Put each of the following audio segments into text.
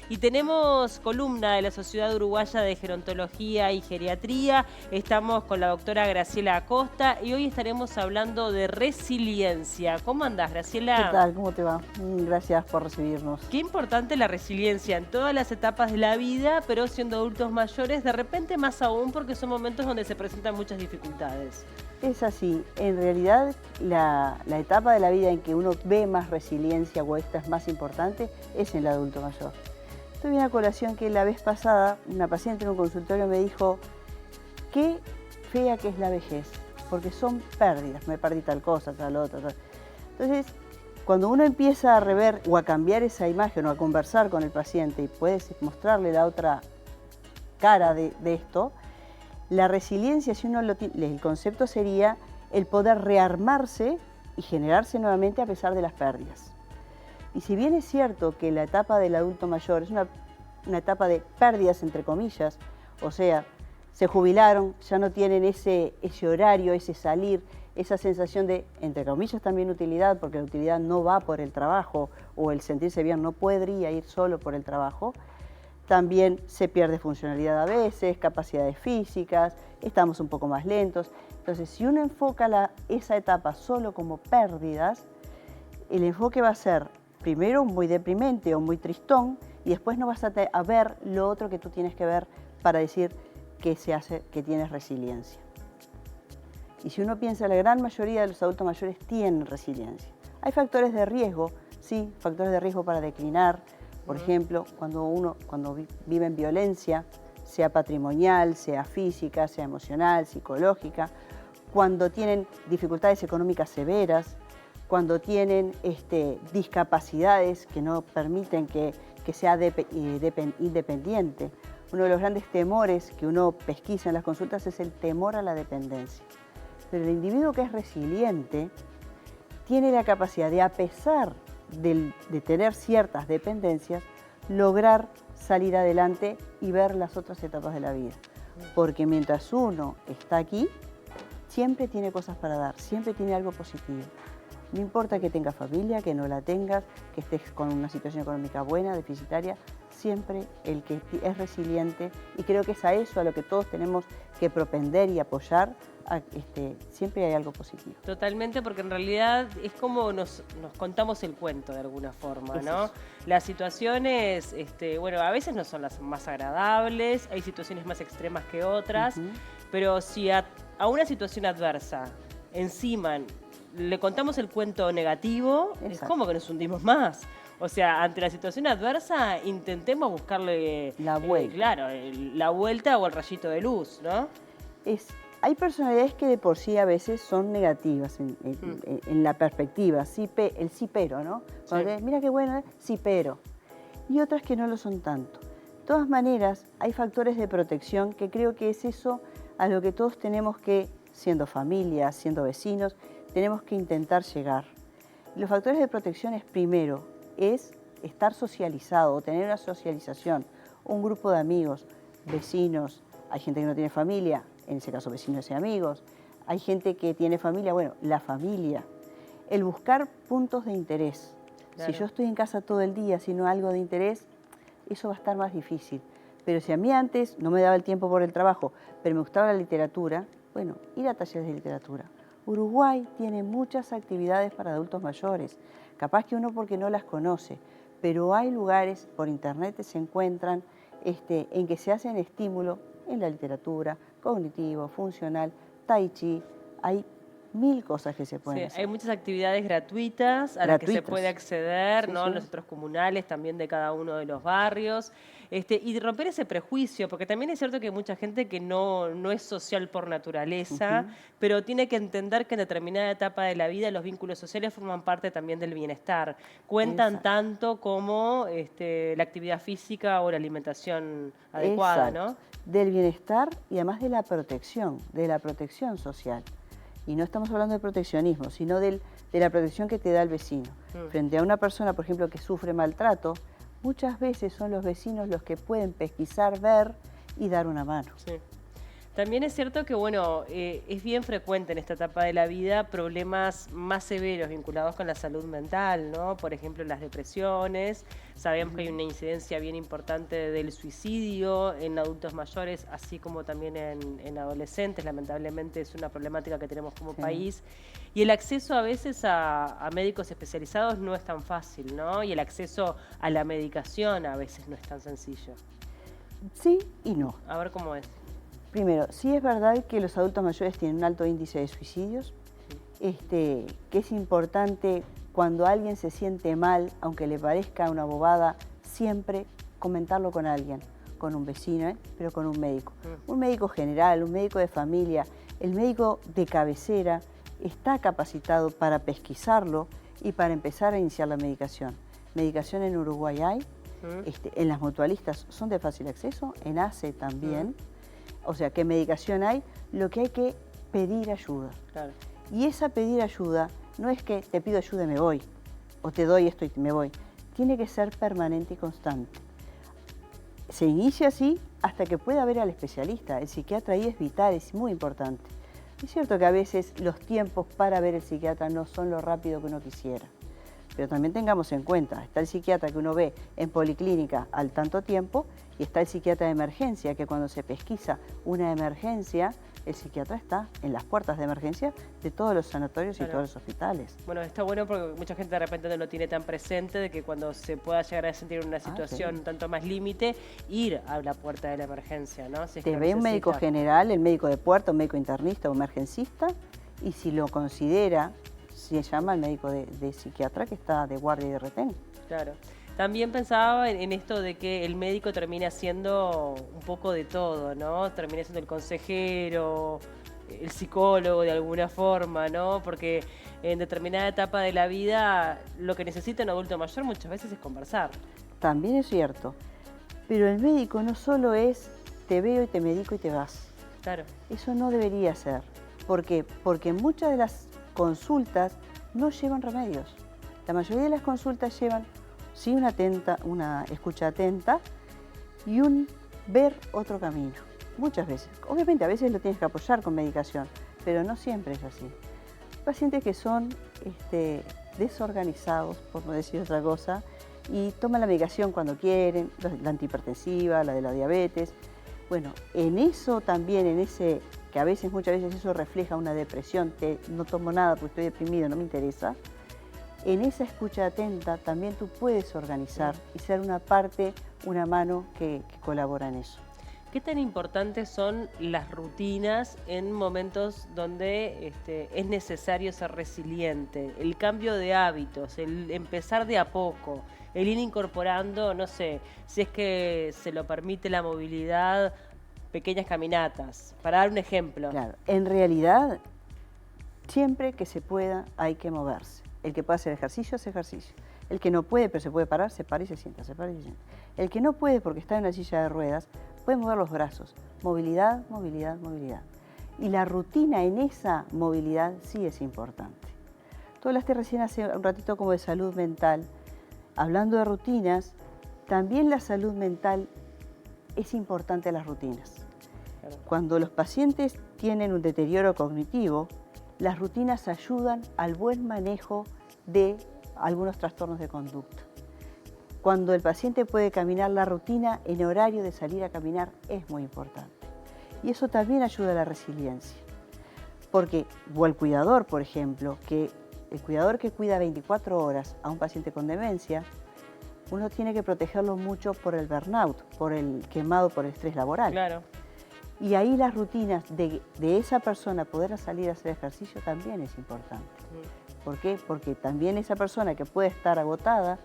Y tenemos columna de la Sociedad Uruguaya de Gerontología y Geriatría. Estamos con la doctora Graciela Acosta y hoy estaremos hablando de resiliencia. ¿Cómo andás, Graciela? ¿Qué tal? ¿Cómo te va? Gracias por recibirnos. Qué importante la resiliencia en todas las etapas de la vida, pero siendo adultos mayores, de repente más aún porque son momentos donde se presentan muchas dificultades. Es así, en realidad la etapa de la vida en que uno ve más resiliencia o esta es más importante es en el adulto mayor. Tuve una colación que la vez pasada una paciente en un consultorio me dijo qué fea que es la vejez, porque son pérdidas, me perdí tal cosa, tal otra, tal. Entonces, cuando uno empieza a rever o a cambiar esa imagen o a conversar con el paciente y puedes mostrarle la otra cara de esto, la resiliencia, si uno el concepto sería el poder rearmarse y generarse nuevamente a pesar de las pérdidas. Y si bien es cierto que la etapa del adulto mayor es una etapa de pérdidas, entre comillas, o sea, se jubilaron, ya no tienen ese horario, ese salir, esa sensación de, entre comillas, también utilidad, porque la utilidad no va por el trabajo, o el sentirse bien no podría ir solo por el trabajo. También se pierde funcionalidad a veces, capacidades físicas, estamos un poco más lentos. Entonces, si uno enfoca esa etapa solo como pérdidas, el enfoque va a ser primero muy deprimente o muy tristón y después no vas a ver lo otro que tú tienes que ver para decir que tienes resiliencia. Y si uno piensa, la gran mayoría de los adultos mayores tienen resiliencia. Hay factores de riesgo, sí, factores de riesgo para declinar. Por ejemplo, cuando vive en violencia, sea patrimonial, sea física, sea emocional, psicológica, cuando tienen dificultades económicas severas, cuando tienen discapacidades que no permiten que sea independiente. Uno de los grandes temores que uno pesquisa en las consultas es el temor a la dependencia. Pero el individuo que es resiliente tiene la capacidad de, a pesar de tener ciertas dependencias, lograr salir adelante y ver las otras etapas de la vida. Porque mientras uno está aquí, siempre tiene cosas para dar, siempre tiene algo positivo. No importa que tengas familia, que no la tengas, que estés con una situación económica buena, deficitaria, siempre el que es resiliente, y creo que es a eso a lo que todos tenemos que propender y apoyar, siempre hay algo positivo. Totalmente, porque en realidad es como nos contamos el cuento de alguna forma, ¿no? Las situaciones, bueno, a veces no son las más agradables, hay situaciones más extremas que otras, pero si a una situación adversa encima le contamos el cuento negativo, es como que nos hundimos más. O sea, ante la situación adversa, intentemos buscarle la vuelta. Claro, la vuelta o el rayito de luz, ¿no? Hay personalidades que de por sí a veces son negativas en la perspectiva, el sí pero, ¿no? Cuando te, mira qué bueno, sí pero. Y otras que no lo son tanto. De todas maneras, hay factores de protección que creo que es eso a lo que todos tenemos que, siendo familia, siendo vecinos, tenemos que intentar llegar. Los factores de protección es primero, es estar socializado, tener una socialización, un grupo de amigos, vecinos, hay gente que no tiene familia, en ese caso vecinos y amigos, hay gente que tiene familia, bueno, la familia, el buscar puntos de interés. Claro. Si yo estoy en casa todo el día, sino algo de interés, eso va a estar más difícil. Pero si a mí antes no me daba el tiempo por el trabajo, pero me gustaba la literatura, bueno, ir a talleres de literatura. Uruguay tiene muchas actividades para adultos mayores, capaz que uno porque no las conoce, pero hay lugares, por internet se encuentran, en que se hacen estímulo en la literatura, cognitivo, funcional, tai chi, hay 1000 cosas que se pueden hacer. Hay muchas actividades gratuitas a las que se puede acceder, ¿no? En los centros comunales, también de cada uno de los barrios. Y romper ese prejuicio, porque también es cierto que hay mucha gente que no es social por naturaleza, pero tiene que entender que en determinada etapa de la vida los vínculos sociales forman parte también del bienestar. Cuentan tanto como la actividad física o la alimentación adecuada, ¿no? Del bienestar y además de la protección social. Y no estamos hablando de proteccionismo, sino de la protección que te da el vecino. Frente a una persona, por ejemplo, que sufre maltrato, muchas veces son los vecinos los que pueden pesquisar, ver y dar una mano. Sí. También es cierto que, bueno, es bien frecuente en esta etapa de la vida problemas más severos vinculados con la salud mental, ¿no? Por ejemplo, las depresiones. Sabemos que hay una incidencia bien importante del suicidio en adultos mayores, así como también en adolescentes. Lamentablemente es una problemática que tenemos como país. Y el acceso a veces a médicos especializados no es tan fácil, ¿no? Y el acceso a la medicación a veces no es tan sencillo. Sí y no. A ver cómo es. Primero, sí es verdad que los adultos mayores tienen un alto índice de suicidios, que es importante cuando alguien se siente mal, aunque le parezca una bobada, siempre comentarlo con alguien, con un vecino, pero con un médico. Un médico general, un médico de familia, el médico de cabecera está capacitado para pesquisarlo y para empezar a iniciar la medicación. Medicación en Uruguay hay, en las mutualistas son de fácil acceso, en ACE también. O sea, ¿qué medicación hay? Lo que hay que pedir ayuda. Claro. Y esa pedir ayuda no es que te pido ayuda y me voy, o te doy esto y me voy. Tiene que ser permanente y constante. Se inicia así hasta que pueda ver al especialista. El psiquiatra ahí es vital, es muy importante. Es cierto que a veces los tiempos para ver al psiquiatra no son lo rápido que uno quisiera. Pero también tengamos en cuenta, está el psiquiatra que uno ve en policlínica al tanto tiempo y está el psiquiatra de emergencia, que cuando se pesquisa una emergencia, el psiquiatra está en las puertas de emergencia de todos los sanatorios y todos los hospitales. Bueno, está bueno porque mucha gente de repente no lo tiene tan presente de que cuando se pueda llegar a sentir una situación un tanto más límite, ir a la puerta de la emergencia, ¿no? Si es Te ve un médico general, el médico de puerta, un médico internista o emergencista, y si lo considera, se llama al médico de psiquiatra que está de guardia y de retén. Claro. También pensaba en esto de que el médico termina siendo un poco de todo, ¿no? Termina siendo el consejero, el psicólogo de alguna forma, ¿no? Porque en determinada etapa de la vida lo que necesita un adulto mayor muchas veces es conversar. También es cierto, pero el médico no solo es te veo y te medico y te vas. Claro. Eso no debería ser. ¿Por qué? Porque muchas de las consultas no llevan remedios. La mayoría de las consultas llevan sí una escucha atenta y un ver otro camino. Muchas veces. Obviamente a veces lo tienes que apoyar con medicación, pero no siempre es así. Pacientes que son desorganizados, por no decir otra cosa, y toman la medicación cuando quieren, la antihipertensiva, la de la diabetes. Bueno, en eso también, que a veces, muchas veces eso refleja una depresión, no tomo nada porque estoy deprimido, no me interesa. En esa escucha atenta también tú puedes organizar y ser una parte, una mano que colabora en eso. ¿Qué tan importantes son las rutinas en momentos donde es necesario ser resiliente? El cambio de hábitos, el empezar de a poco, el ir incorporando, no sé, si es que se lo permite la movilidad, pequeñas caminatas, para dar un ejemplo. Claro, en realidad, siempre que se pueda hay que moverse. El que puede hacer ejercicio, hace ejercicio. El que no puede, pero se puede parar, se para y se sienta, se para y se sienta. El que no puede porque está en una silla de ruedas, puede mover los brazos. Movilidad, movilidad, movilidad. Y la rutina en esa movilidad sí es importante. Tú hablaste recién hace un ratito como de salud mental. Hablando de rutinas, también la salud mental es importante las rutinas. Cuando los pacientes tienen un deterioro cognitivo, las rutinas ayudan al buen manejo de algunos trastornos de conducta. Cuando el paciente puede caminar, la rutina en horario de salir a caminar es muy importante. Y eso también ayuda a la resiliencia. Porque, o el cuidador, por ejemplo, que el cuidador que cuida 24 horas a un paciente con demencia, uno tiene que protegerlo mucho por el burnout, por el quemado por el estrés laboral. Claro. Y ahí las rutinas de esa persona poder salir a hacer ejercicio también es importante. ¿Por qué? Porque también esa persona que puede estar agotada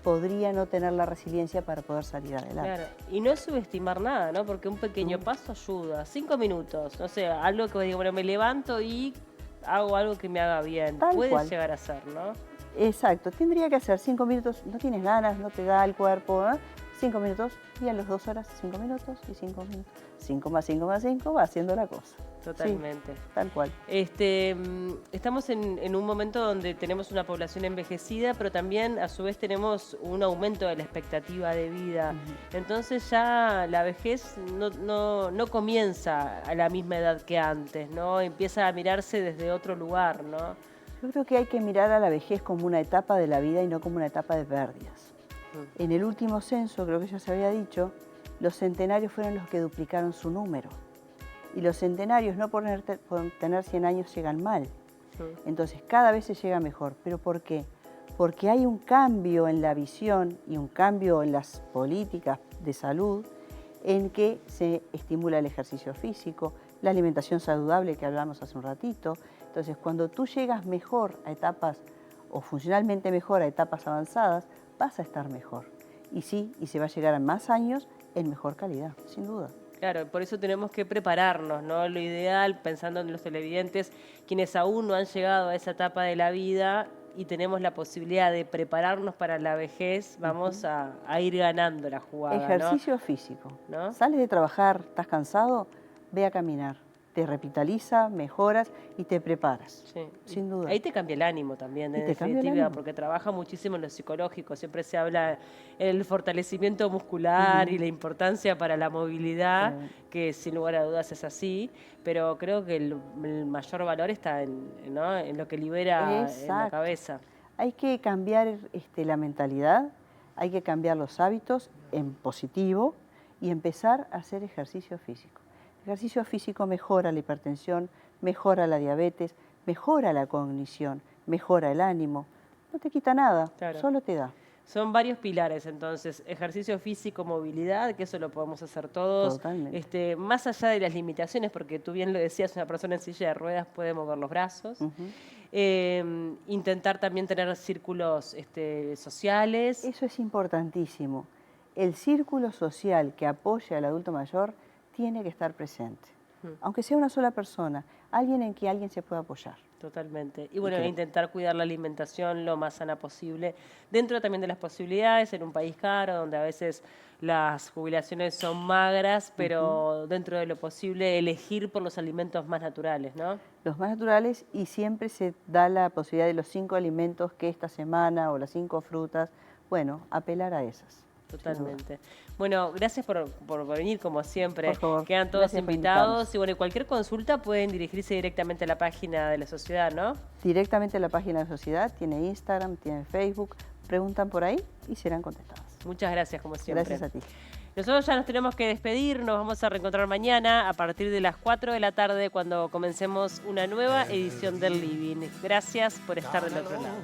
podría no tener la resiliencia para poder salir adelante. Claro, y no es subestimar nada, ¿no? Porque un pequeño paso ayuda. 5 minutos, no sé, algo que digo, bueno, me levanto y hago algo que me haga bien. Puede llegar a ser, ¿no? Exacto, tendría que hacer 5 minutos, no tienes ganas, no te da el cuerpo, ¿eh? 5 minutos, y a las 2 horas, 5 minutos y 5 minutos. 5 más 5 más 5 va haciendo la cosa. Totalmente. Sí, tal cual. Estamos en un momento donde tenemos una población envejecida, pero también a su vez tenemos un aumento de la expectativa de vida. Entonces ya la vejez no comienza a la misma edad que antes, ¿no? Empieza a mirarse desde otro lugar, ¿no? Yo creo que hay que mirar a la vejez como una etapa de la vida y no como una etapa de pérdidas. En el último censo, creo que ya se había dicho, los centenarios fueron los que duplicaron su número. Y los centenarios, no por tener 100 años, llegan mal. Entonces, cada vez se llega mejor. ¿Pero por qué? Porque hay un cambio en la visión y un cambio en las políticas de salud en que se estimula el ejercicio físico, la alimentación saludable que hablamos hace un ratito. Entonces, cuando tú llegas mejor a etapas, o funcionalmente mejor a etapas avanzadas, vas a estar mejor. Y sí, y se va a llegar a más años en mejor calidad, sin duda. Claro, por eso tenemos que prepararnos, ¿no? Lo ideal, pensando en los televidentes, quienes aún no han llegado a esa etapa de la vida y tenemos la posibilidad de prepararnos para la vejez, vamos a ir ganando la jugada, Ejercicio físico. ¿No? Sales de trabajar, estás cansado, ve a caminar. Te revitaliza, mejoras y te preparas, sin duda. Ahí te cambia el ánimo también, en definitiva, porque trabaja muchísimo en lo psicológico. Siempre se habla el fortalecimiento muscular y la importancia para la movilidad, que sin lugar a dudas es así, pero creo que el mayor valor está en lo que libera en la cabeza. Hay que cambiar la mentalidad, hay que cambiar los hábitos en positivo y empezar a hacer ejercicio físico. El ejercicio físico mejora la hipertensión, mejora la diabetes, mejora la cognición, mejora el ánimo. No te quita nada, solo te da. Son varios pilares, entonces, ejercicio físico, movilidad, que eso lo podemos hacer todos. Totalmente. Más allá de las limitaciones, porque tú bien lo decías, una persona en silla de ruedas puede mover los brazos. Intentar también tener círculos sociales. Eso es importantísimo. El círculo social que apoya al adulto mayor tiene que estar presente. Aunque sea una sola persona, alguien en que alguien se pueda apoyar. Totalmente. Y bueno, intentar cuidar la alimentación lo más sana posible, dentro también de las posibilidades, en un país caro, donde a veces las jubilaciones son magras, pero dentro de lo posible elegir por los alimentos más naturales, ¿no? Los más naturales, y siempre se da la posibilidad de los 5 alimentos que esta semana, o las 5 frutas, bueno, apelar a esas. Totalmente. Bueno, gracias por venir, como siempre. Por favor. Quedan todos invitados. Y bueno, cualquier consulta pueden dirigirse directamente a la página de la sociedad, ¿no? Directamente a la página de la sociedad, tiene Instagram, tiene Facebook, preguntan por ahí y serán contestadas. Muchas gracias, como siempre. Gracias a ti. Nosotros ya nos tenemos que despedir, nos vamos a reencontrar mañana a partir de las 4 de la tarde cuando comencemos una nueva edición del Living. Gracias por estar del otro lado.